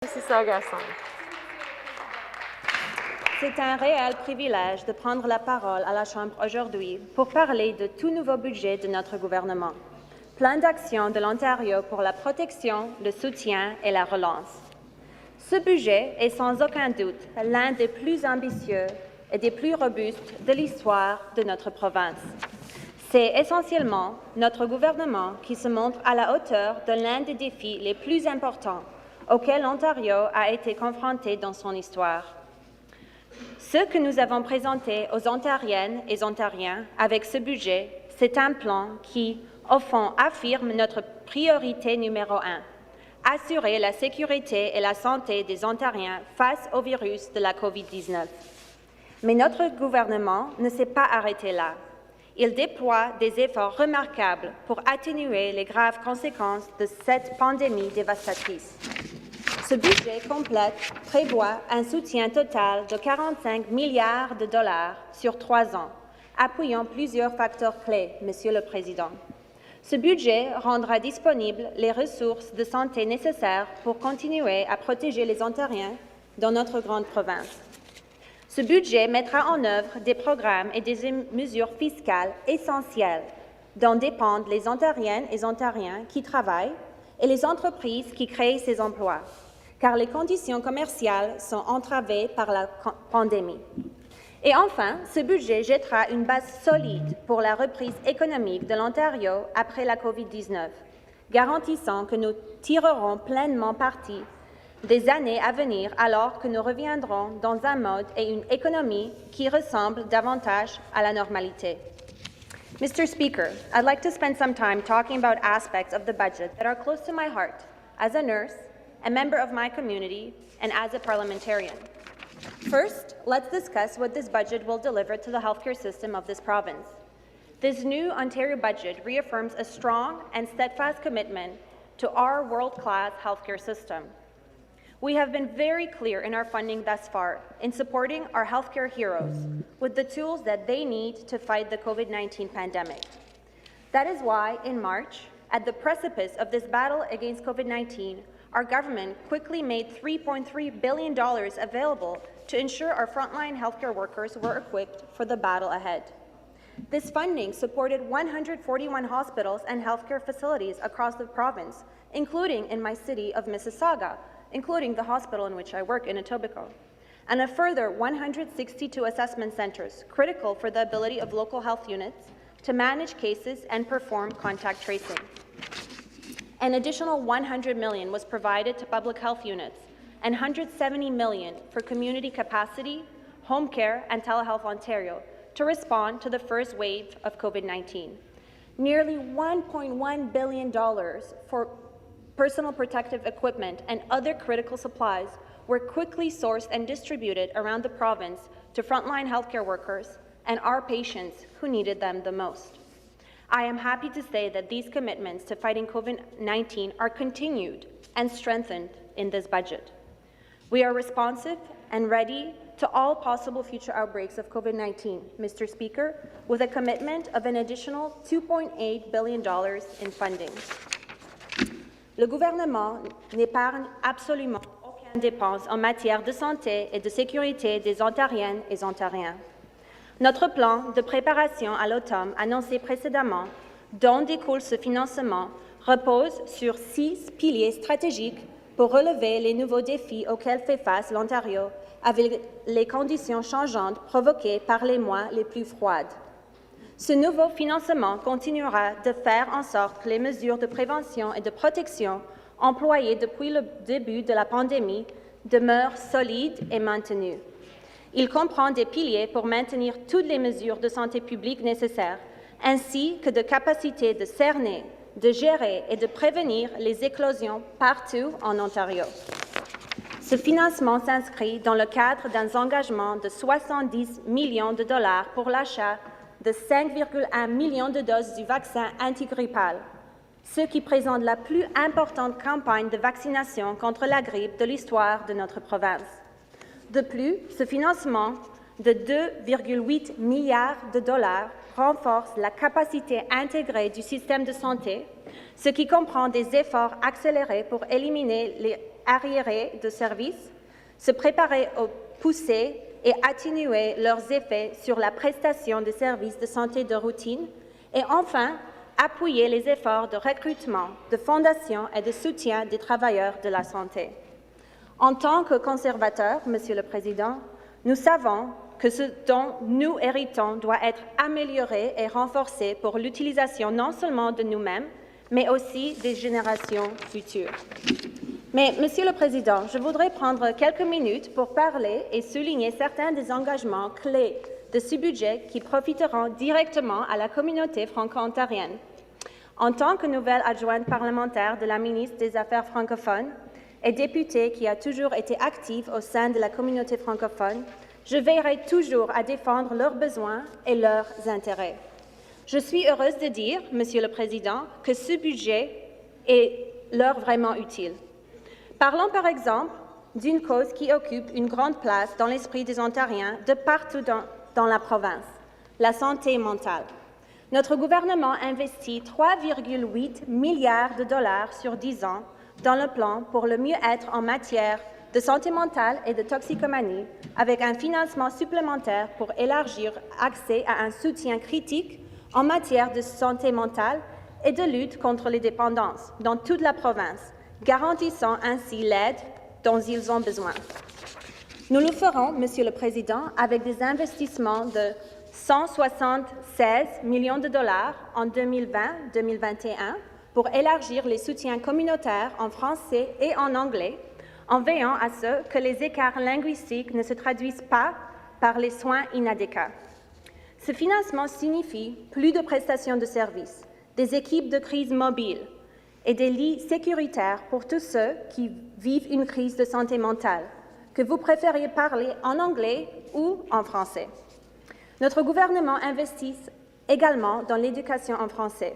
Mississauga Centre. C'est un réel privilège de prendre la parole à la Chambre aujourd'hui pour parler de tout nouveau budget de notre gouvernement. Plan d'action de l'Ontario pour la protection, le soutien et la relance. Ce budget est sans aucun doute l'un des plus ambitieux et des plus robustes de l'histoire de notre province. C'est essentiellement notre gouvernement qui se montre à la hauteur de l'un des défis les plus importants auxquels l'Ontario a été confronté dans son histoire. Ce que nous avons présenté aux Ontariennes et Ontariens avec ce budget, c'est un plan qui, au fond, affirme notre priorité numéro 1, assurer la sécurité et la santé des Ontariens face au virus de la COVID-19. Mais notre gouvernement ne s'est pas arrêté là. Il déploie des efforts remarquables pour atténuer les graves conséquences de cette pandémie dévastatrice. Ce budget complète prévoit un soutien total de 45 milliards de dollars sur 3 ans, appuyant plusieurs facteurs clés, Monsieur le Président. Ce budget rendra disponibles les ressources de santé nécessaires pour continuer à protéger les Ontariens dans notre grande province. Ce budget mettra en œuvre des programmes et des mesures fiscales essentielles dont dépendent les Ontariennes et Ontariens qui travaillent et les entreprises qui créent ces emplois, car les conditions commerciales sont entravées par la pandémie. Et enfin, ce budget jettera une base solide pour la reprise économique de l'Ontario après la COVID-19, garantissant que nous tirerons pleinement parti des années à venir alors que nous reviendrons dans un mode et une économie qui ressemblent davantage à la normalité. Mr. Speaker, I'd like to spend some time talking about aspects of the budget that are close to my heart as a nurse, a member of my community, and as a parliamentarian. First, let's discuss what this budget will deliver to the healthcare system of this province. This new Ontario budget reaffirms a strong and steadfast commitment to our world-class healthcare system. We have been very clear in our funding thus far in supporting our healthcare heroes with the tools that they need to fight the COVID-19 pandemic. That is why, in March, at the precipice of this battle against COVID-19, our government quickly made $3.3 billion available to ensure our frontline healthcare workers were equipped for the battle ahead. This funding supported 141 hospitals and healthcare facilities across the province, including in my city of Mississauga, including the hospital in which I work in Etobicoke, and a further 162 assessment centres, critical for the ability of local health units to manage cases and perform contact tracing. An additional $100 million was provided to public health units and $170 million for community capacity, home care, and Telehealth Ontario to respond to the first wave of COVID-19. Nearly $1.1 billion for personal protective equipment and other critical supplies were quickly sourced and distributed around the province to frontline healthcare workers and our patients who needed them the most. I am happy to say that these commitments to fighting COVID-19 are continued and strengthened in this budget. We are responsive and ready to all possible future outbreaks of COVID-19, Mr. Speaker, with a commitment of an additional $2.8 billion in funding. Le gouvernement n'épargne absolument aucune dépense en matière de santé et de sécurité des Ontariennes et Ontariens. Notre plan de préparation à l'automne annoncé précédemment, dont découle ce financement, repose sur 6 piliers stratégiques pour relever les nouveaux défis auxquels fait face l'Ontario avec les conditions changeantes provoquées par les mois les plus froids. Ce nouveau financement continuera de faire en sorte que les mesures de prévention et de protection employées depuis le début de la pandémie demeurent solides et maintenues. Il comprend des piliers pour maintenir toutes les mesures de santé publique nécessaires, ainsi que de capacités de cerner, de gérer et de prévenir les éclosions partout en Ontario. Ce financement s'inscrit dans le cadre d'un engagement de 70 millions de dollars pour l'achat de 5,1 millions de doses du vaccin antigrippal, ce qui présente la plus importante campagne de vaccination contre la grippe de l'histoire de notre province. De plus, ce financement de 2,8 milliards de dollars renforce la capacité intégrée du système de santé, ce qui comprend des efforts accélérés pour éliminer les arriérés de services, se préparer aux poussées et atténuer leurs effets sur la prestation de services de santé de routine, et enfin, appuyer les efforts de recrutement, de fondation et de soutien des travailleurs de la santé. En tant que conservateurs, Monsieur le Président, nous savons que ce dont nous héritons doit être amélioré et renforcé pour l'utilisation non seulement de nous-mêmes, mais aussi des générations futures. Mais, Monsieur le Président, je voudrais prendre quelques minutes pour parler et souligner certains des engagements clés de ce budget qui profiteront directement à la communauté franco-ontarienne. En tant que nouvelle adjointe parlementaire de la ministre des Affaires francophones et députée qui a toujours été active au sein de la communauté francophone, je veillerai toujours à défendre leurs besoins et leurs intérêts. Je suis heureuse de dire, Monsieur le Président, que ce budget est leur vraiment utile. Parlons par exemple d'une cause qui occupe une grande place dans l'esprit des Ontariens de partout dans la province, la santé mentale. Notre gouvernement investit 3,8 milliards de dollars sur 10 ans dans le plan pour le mieux-être en matière de santé mentale et de toxicomanie, avec un financement supplémentaire pour élargir l'accès à un soutien critique en matière de santé mentale et de lutte contre les dépendances dans toute la province, garantissant ainsi l'aide dont ils ont besoin. Nous le ferons, Monsieur le Président, avec des investissements de 176 millions de dollars en 2020-2021 pour élargir les soutiens communautaires en français et en anglais, en veillant à ce que les écarts linguistiques ne se traduisent pas par les soins inadéquats. Ce financement signifie plus de prestations de services, des équipes de crise mobiles et des lits sécuritaires pour tous ceux qui vivent une crise de santé mentale, que vous préfériez parler en anglais ou en français. Notre gouvernement investit également dans l'éducation en français.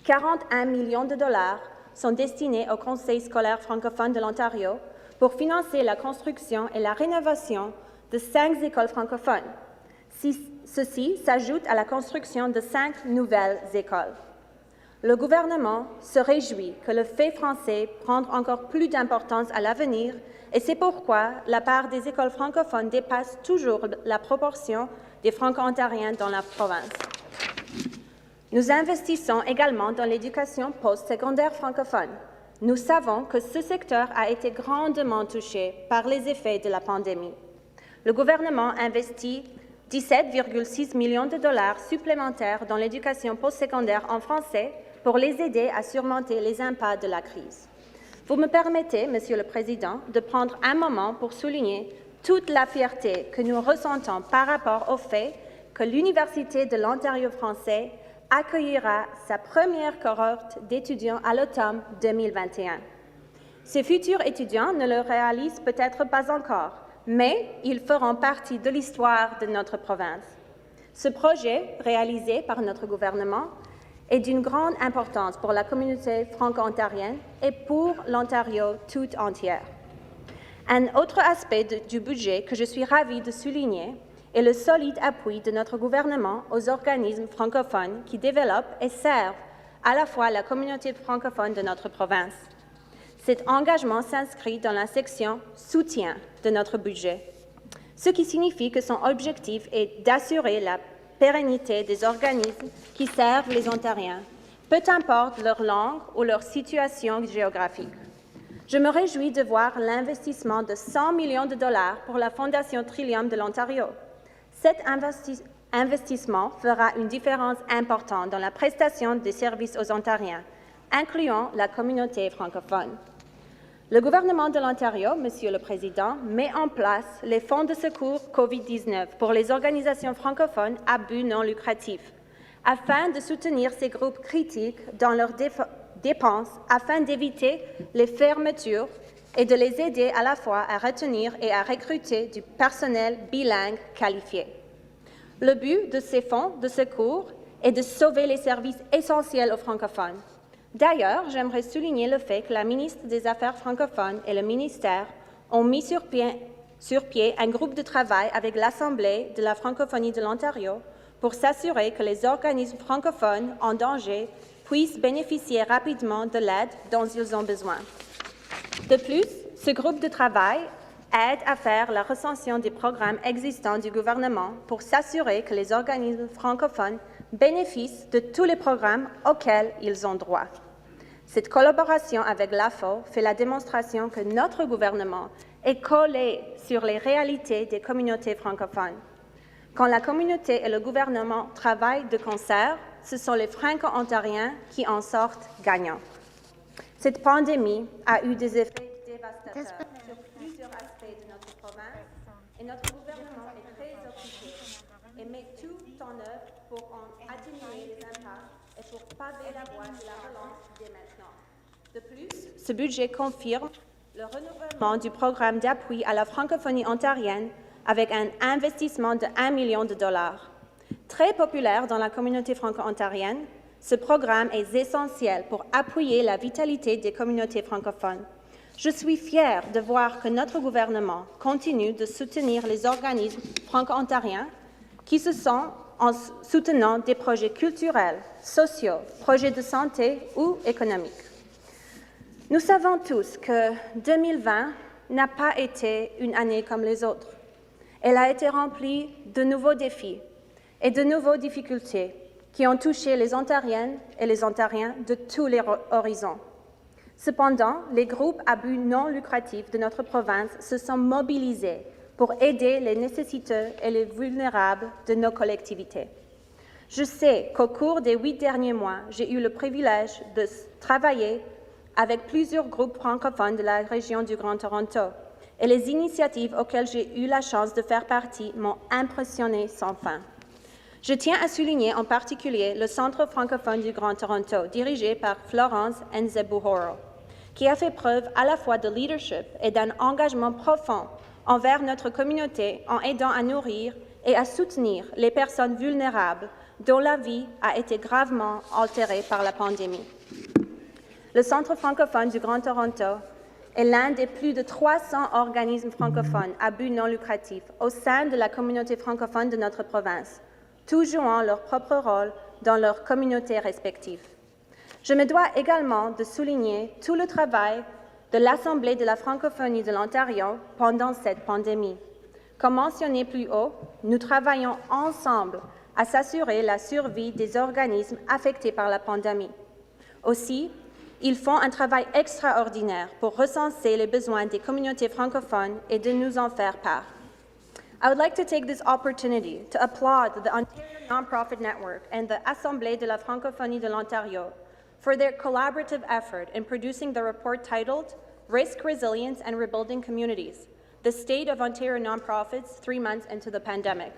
41 millions de dollars sont destinés au Conseil scolaire francophone de l'Ontario pour financer la construction et la rénovation de 5 écoles francophones. Ceci s'ajoute à la construction de 5 nouvelles écoles. Le gouvernement se réjouit que le fait français prenne encore plus d'importance à l'avenir et c'est pourquoi la part des écoles francophones dépasse toujours la proportion des franco-ontariens dans la province. Nous investissons également dans l'éducation postsecondaire francophone. Nous savons que ce secteur a été grandement touché par les effets de la pandémie. Le gouvernement investit 17,6 millions de dollars supplémentaires dans l'éducation postsecondaire en français pour les aider à surmonter les impacts de la crise. Vous me permettez, Monsieur le Président, de prendre un moment pour souligner toute la fierté que nous ressentons par rapport au fait que l'Université de l'Ontario français accueillera sa première cohorte d'étudiants à l'automne 2021. Ces futurs étudiants ne le réalisent peut-être pas encore, mais ils feront partie de l'histoire de notre province. Ce projet, réalisé par notre gouvernement, est d'une grande importance pour la communauté franco-ontarienne et pour l'Ontario tout entière. Un autre aspect du budget que je suis ravie de souligner est le solide appui de notre gouvernement aux organismes francophones qui développent et servent à la fois la communauté francophone de notre province. Cet engagement s'inscrit dans la section « Soutien » de notre budget, ce qui signifie que son objectif est d'assurer la pérennité des organismes qui servent les Ontariens, peu importe leur langue ou leur situation géographique. Je me réjouis de voir l'investissement de 100 millions de dollars pour la Fondation Trillium de l'Ontario. Cet investissement fera une différence importante dans la prestation des services aux Ontariens, incluant la communauté francophone. Le gouvernement de l'Ontario, Monsieur le Président, met en place les fonds de secours COVID-19 pour les organisations francophones à but non lucratif, afin de soutenir ces groupes critiques dans leurs dépenses, afin d'éviter les fermetures et de les aider à la fois à retenir et à recruter du personnel bilingue qualifié. Le but de ces fonds de secours est de sauver les services essentiels aux francophones. D'ailleurs, j'aimerais souligner le fait que la ministre des Affaires francophones et le ministère ont mis sur pied un groupe de travail avec l'Assemblée de la francophonie de l'Ontario pour s'assurer que les organismes francophones en danger puissent bénéficier rapidement de l'aide dont ils ont besoin. De plus, ce groupe de travail aide à faire la recension des programmes existants du gouvernement pour s'assurer que les organismes francophones bénéficient de tous les programmes auxquels ils ont droit. Cette collaboration avec l'AFO fait la démonstration que notre gouvernement est collé sur les réalités des communautés francophones. Quand la communauté et le gouvernement travaillent de concert, ce sont les Franco-Ontariens qui en sortent gagnants. Cette pandémie a eu des effets dévastateurs sur plusieurs aspects de notre province et notre gouvernement est très occupé et met tout en œuvre pour en atténuer les impacts et pour paver la voie de la relance dès maintenant. De plus, ce budget confirme le renouvellement du programme d'appui à la francophonie ontarienne avec un investissement de 1 million de dollars. Très populaire dans la communauté franco-ontarienne, ce programme est essentiel pour appuyer la vitalité des communautés francophones. Je suis fière de voir que notre gouvernement continue de soutenir les organismes franco-ontariens qui se sont en soutenant des projets culturels, sociaux, projets de santé ou économiques. Nous savons tous que 2020 n'a pas été une année comme les autres. Elle a été remplie de nouveaux défis et de nouvelles difficultés qui ont touché les Ontariennes et les Ontariens de tous les horizons. Cependant, les groupes à but non lucratif de notre province se sont mobilisés pour aider les nécessiteux et les vulnérables de nos collectivités. Je sais qu'au cours des 8 derniers mois, j'ai eu le privilège de travailler avec plusieurs groupes francophones de la région du Grand Toronto, et les initiatives auxquelles j'ai eu la chance de faire partie m'ont impressionné sans fin. Je tiens à souligner en particulier le Centre francophone du Grand Toronto, dirigé par Florence Nzebuhoro, qui a fait preuve à la fois de leadership et d'un engagement profond envers notre communauté en aidant à nourrir et à soutenir les personnes vulnérables dont la vie a été gravement altérée par la pandémie. Le Centre francophone du Grand Toronto est l'un des plus de 300 organismes francophones à but non lucratif au sein de la communauté francophone de notre province, tous jouant leur propre rôle dans leurs communautés respectives. Je me dois également de souligner tout le travail de l'Assemblée de la francophonie de l'Ontario pendant cette pandémie. Comme mentionné plus haut, nous travaillons ensemble à s'assurer la survie des organismes affectés par la pandémie. Aussi, ils font un travail extraordinaire pour recenser les besoins des communautés francophones et de nous en faire part. I would like to take this opportunity to applaud the Ontario Nonprofit Network and the Assemblée de la francophonie de l'Ontario for their collaborative effort in producing the report titled Risk, Resilience and Rebuilding Communities, the State of Ontario Nonprofits 3 months into the pandemic.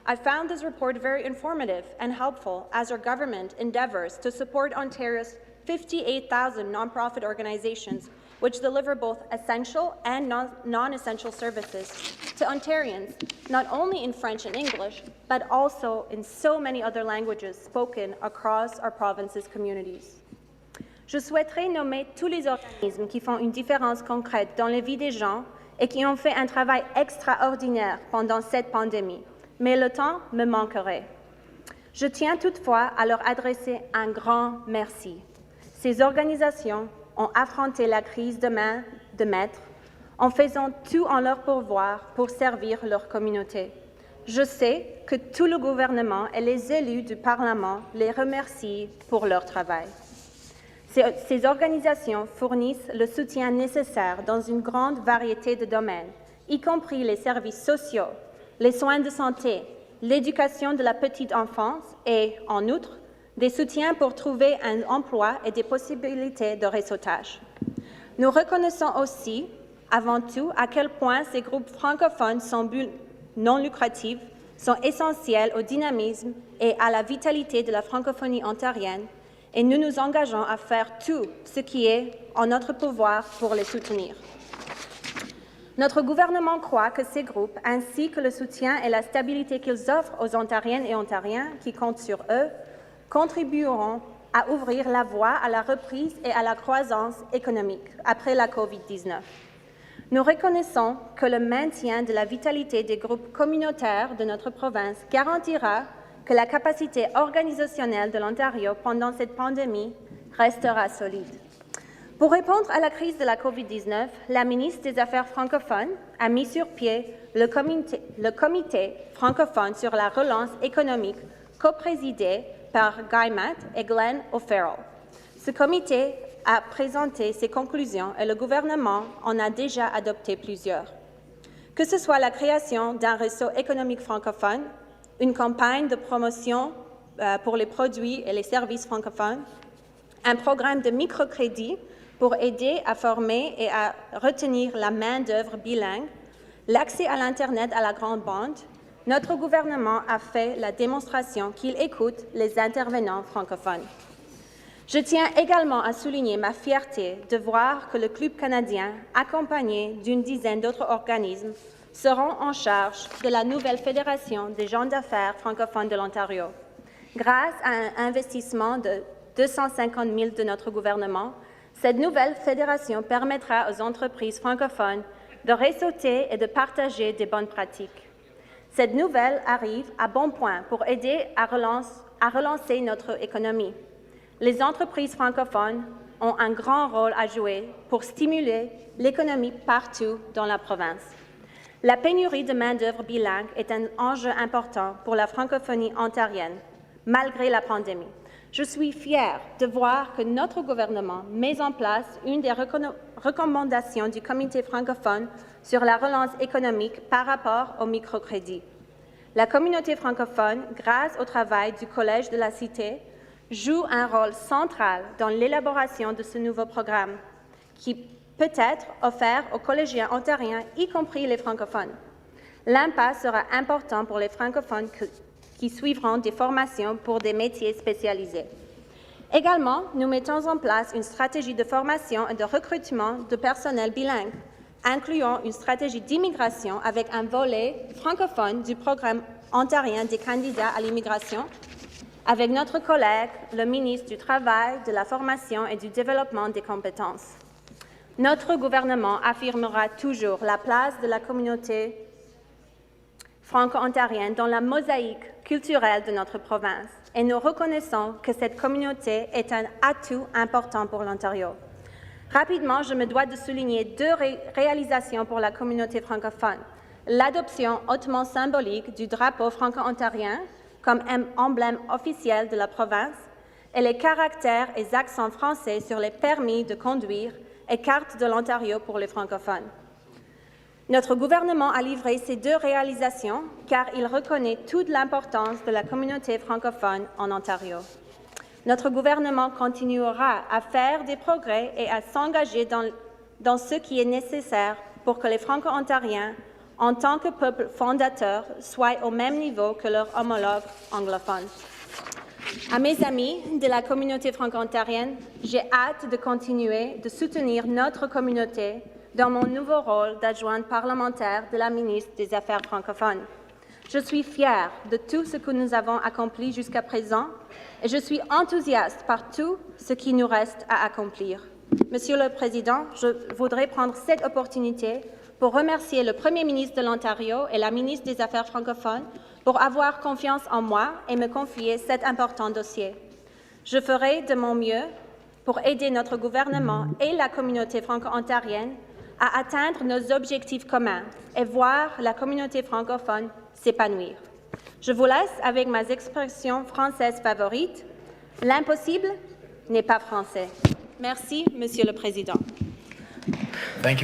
I found this report very informative and helpful as our government endeavours to support Ontario's 58,000 nonprofit organizations which deliver both essential and non-essential services to Ontarians, not only in French and English, but also in so many other languages spoken across our province's communities. Je souhaiterais nommer tous les organismes qui font une différence concrète dans la vie des gens et qui ont fait un travail extraordinaire pendant cette pandémie, mais le temps me manquerait. Je tiens toutefois à leur adresser un grand merci. Ces organisations ont affronté la crise de main de maître en faisant tout en leur pouvoir pour servir leur communauté. Je sais que tout le gouvernement et les élus du Parlement les remercient pour leur travail. Ces organisations fournissent le soutien nécessaire dans une grande variété de domaines, y compris les services sociaux, les soins de santé, l'éducation de la petite enfance et, en outre, des soutiens pour trouver un emploi et des possibilités de réseautage. Nous reconnaissons aussi, avant tout, à quel point ces groupes francophones sans but non lucratif sont essentiels au dynamisme et à la vitalité de la francophonie ontarienne, et nous nous engageons à faire tout ce qui est en notre pouvoir pour les soutenir. Notre gouvernement croit que ces groupes, ainsi que le soutien et la stabilité qu'ils offrent aux Ontariennes et Ontariens qui comptent sur eux, contribueront à ouvrir la voie à la reprise et à la croissance économique après la COVID-19. Nous reconnaissons que le maintien de la vitalité des groupes communautaires de notre province garantira que la capacité organisationnelle de l'Ontario pendant cette pandémie restera solide. Pour répondre à la crise de la COVID-19, la ministre des Affaires francophones a mis sur pied le comité francophone sur la relance économique, coprésidé par Guy Matt et Glenn O'Farrell. Ce comité a présenté ses conclusions et le gouvernement en a déjà adopté plusieurs. Que ce soit la création d'un réseau économique francophone, une campagne de promotion pour les produits et les services francophones, un programme de microcrédit pour aider à former et à retenir la main-d'œuvre bilingue, l'accès à l'Internet à la grande bande, notre gouvernement a fait la démonstration qu'il écoute les intervenants francophones. Je tiens également à souligner ma fierté de voir que le Club canadien, accompagné d'une dizaine d'autres organismes, seront en charge de la nouvelle Fédération des gens d'affaires francophones de l'Ontario. Grâce à un investissement de 250 000 de notre gouvernement, cette nouvelle fédération permettra aux entreprises francophones de réseauter et de partager des bonnes pratiques. Cette nouvelle arrive à bon point pour aider à relancer notre économie. Les entreprises francophones ont un grand rôle à jouer pour stimuler l'économie partout dans la province. La pénurie de main-d'œuvre bilingue est un enjeu important pour la francophonie ontarienne, malgré la pandémie. Je suis fière de voir que notre gouvernement met en place une des recommandations du Comité francophone sur la relance économique par rapport au microcrédit. La communauté francophone, grâce au travail du Collège de la Cité, joue un rôle central dans l'élaboration de ce nouveau programme, qui peut être offert aux collégiens ontariens, y compris les francophones. L'impact sera important pour les francophones qui suivront des formations pour des métiers spécialisés. Également, nous mettons en place une stratégie de formation et de recrutement de personnel bilingue, incluant une stratégie d'immigration avec un volet francophone du programme ontarien des candidats à l'immigration, avec notre collègue, le ministre du Travail, de la Formation et du Développement des compétences. Notre gouvernement affirmera toujours la place de la communauté franco-ontarienne dans la mosaïque culturelle de notre province et nous reconnaissons que cette communauté est un atout important pour l'Ontario. Rapidement, je me dois de souligner deux réalisations pour la communauté francophone. L'adoption hautement symbolique du drapeau franco-ontarien comme emblème officiel de la province et les caractères et accents français sur les permis de conduire et carte de l'Ontario pour les francophones. Notre gouvernement a livré ces deux réalisations car il reconnaît toute l'importance de la communauté francophone en Ontario. Notre gouvernement continuera à faire des progrès et à s'engager dans ce qui est nécessaire pour que les Franco-Ontariens, en tant que peuple fondateur, soient au même niveau que leurs homologues anglophones. À mes amis de la communauté franco-ontarienne, j'ai hâte de continuer de soutenir notre communauté dans mon nouveau rôle d'adjointe parlementaire de la ministre des Affaires francophones. Je suis fière de tout ce que nous avons accompli jusqu'à présent et je suis enthousiaste par tout ce qui nous reste à accomplir. Monsieur le Président, je voudrais prendre cette opportunité pour remercier le Premier ministre de l'Ontario et la ministre des Affaires francophones pour avoir confiance en moi et me confier cet important dossier. Je ferai de mon mieux pour aider notre gouvernement et la communauté franco-ontarienne à atteindre nos objectifs communs et voir la communauté francophone s'épanouir. Je vous laisse avec ma expression française favorite. L'impossible n'est pas français. Merci, Monsieur le Président.